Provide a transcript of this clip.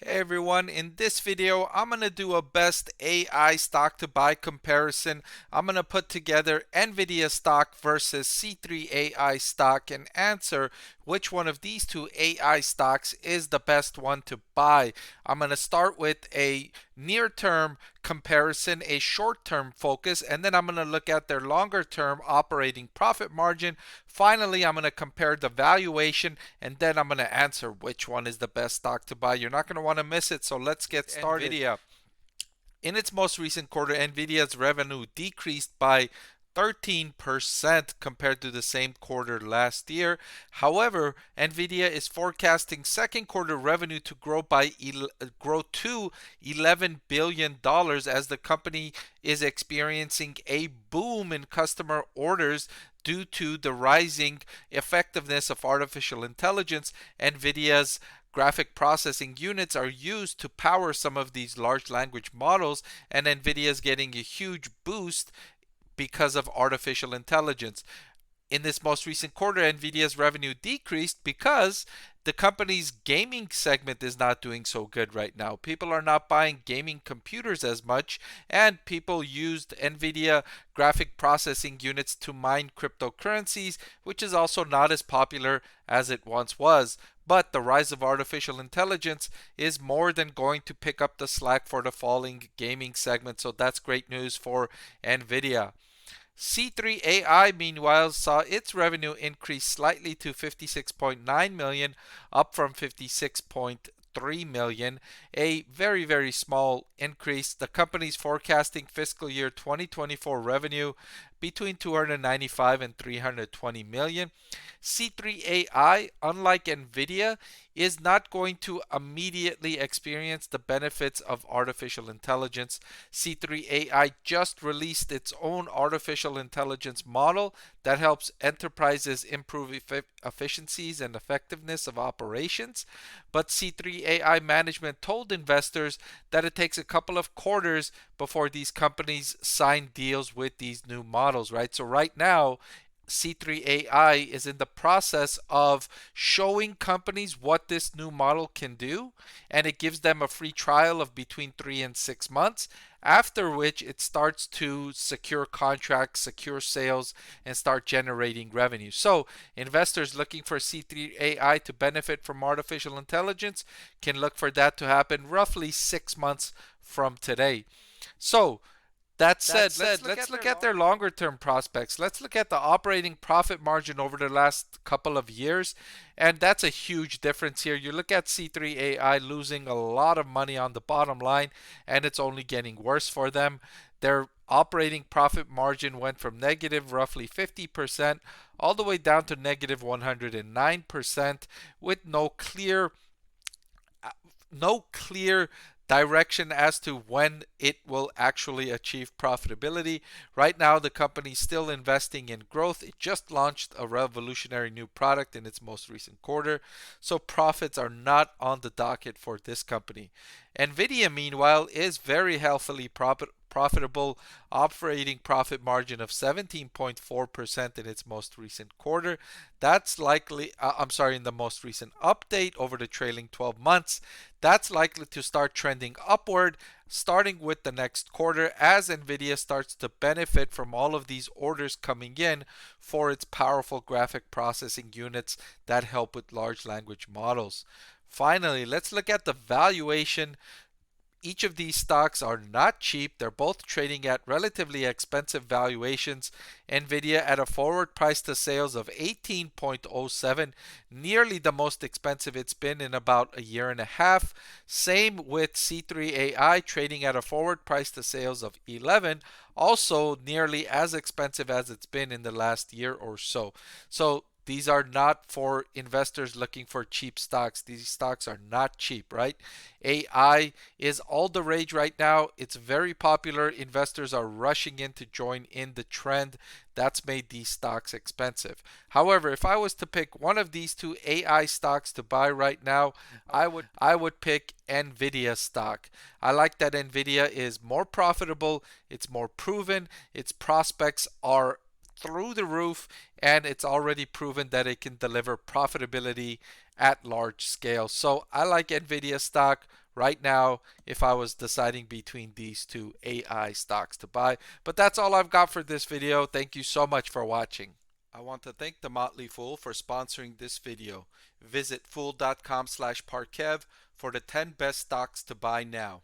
Hey everyone, in this video I'm going to do a best AI stock to buy comparison. I'm going to put together Nvidia stock versus C3 AI stock and answer which one of these two AI stocks is the best one to buy. I'm going to start with a near-term comparison, a short-term focus, and then I'm going to look at their longer-term operating profit margin. Finally, I'm going to compare the valuation, and then I'm going to answer which one is the best stock to buy. You're not going to want to miss it, so let's get started. Nvidia. In its most recent quarter, Nvidia's revenue decreased by 13% compared to the same quarter last year. However, Nvidia is forecasting second quarter revenue to grow to $11 billion as the company is experiencing a boom in customer orders due to the rising effectiveness of artificial intelligence. Nvidia's graphic processing units are used to power some of these large language models, and Nvidia is getting a huge boost because of artificial intelligence. In this most recent quarter, Nvidia's revenue decreased because the company's gaming segment is not doing so good right now. People are not buying gaming computers as much, and people used Nvidia graphic processing units to mine cryptocurrencies, which is also not as popular as it once was. But the rise of artificial intelligence is more than going to pick up the slack for the falling gaming segment, so that's great news for Nvidia. C3 AI, meanwhile, saw its revenue increase slightly to 56.9 million, up from 56.3 million, a very small increase. The company's forecasting fiscal year 2024 revenue between 295 and 320 million. C3 AI, unlike Nvidia, is not going to immediately experience the benefits of artificial intelligence. C3 AI just released its own artificial intelligence model that helps enterprises improve efficiencies and effectiveness of operations. But C3 AI management told investors that it takes a couple of quarters before these companies sign deals with these new models, right? So right now, C3 AI is in the process of showing companies what this new model can do, and it gives them a free trial of between 3 and 6 months, after which it starts to secure contracts, secure sales, and start generating revenue. So, investors looking for C3 AI to benefit from artificial intelligence can look for that to happen roughly 6 months from today. So, that said, let's look at their longer term prospects. Let's look at the operating profit margin over the last couple of years. And that's a huge difference here. You look at C3 AI losing a lot of money on the bottom line, and it's only getting worse for them. Their operating profit margin went from negative roughly 50% all the way down to negative 109% with no clear direction as to when it will actually achieve profitability. Right now, the company is still investing in growth. It just launched a revolutionary new product in its most recent quarter, so profits are not on the docket for this company. Nvidia, meanwhile, is very healthily profitable, operating profit margin of 17.4% in its most recent quarter. That's likely, in the most recent update over the trailing 12 months. That's likely to start trending upward starting with the next quarter as Nvidia starts to benefit from all of these orders coming in for its powerful graphic processing units that help with large language models. Finally, let's look at the valuation. Each of these stocks are not cheap. They're both trading at relatively expensive valuations. Nvidia at a forward price to sales of 18.07, nearly the most expensive it's been in about a year and a half. Same with C3 AI trading at a forward price to sales of 11, also nearly as expensive as it's been in the last year or so. So these are not for investors looking for cheap stocks. These stocks are not cheap, right? AI is all the rage right now. It's very popular. Investors are rushing in to join in the trend. That's made these stocks expensive. However, if I was to pick one of these two AI stocks to buy right now, I would pick Nvidia stock. I like that Nvidia is more profitable, it's more proven, its prospects are through the roof, and it's already proven that it can deliver profitability at large scale. So I like Nvidia stock right now if I was deciding between these two AI stocks to buy. But that's all I've got for this video. Thank you so much for watching. I want to thank the Motley Fool for sponsoring this video. Visit fool.com/Parkev for the 10 best stocks to buy now.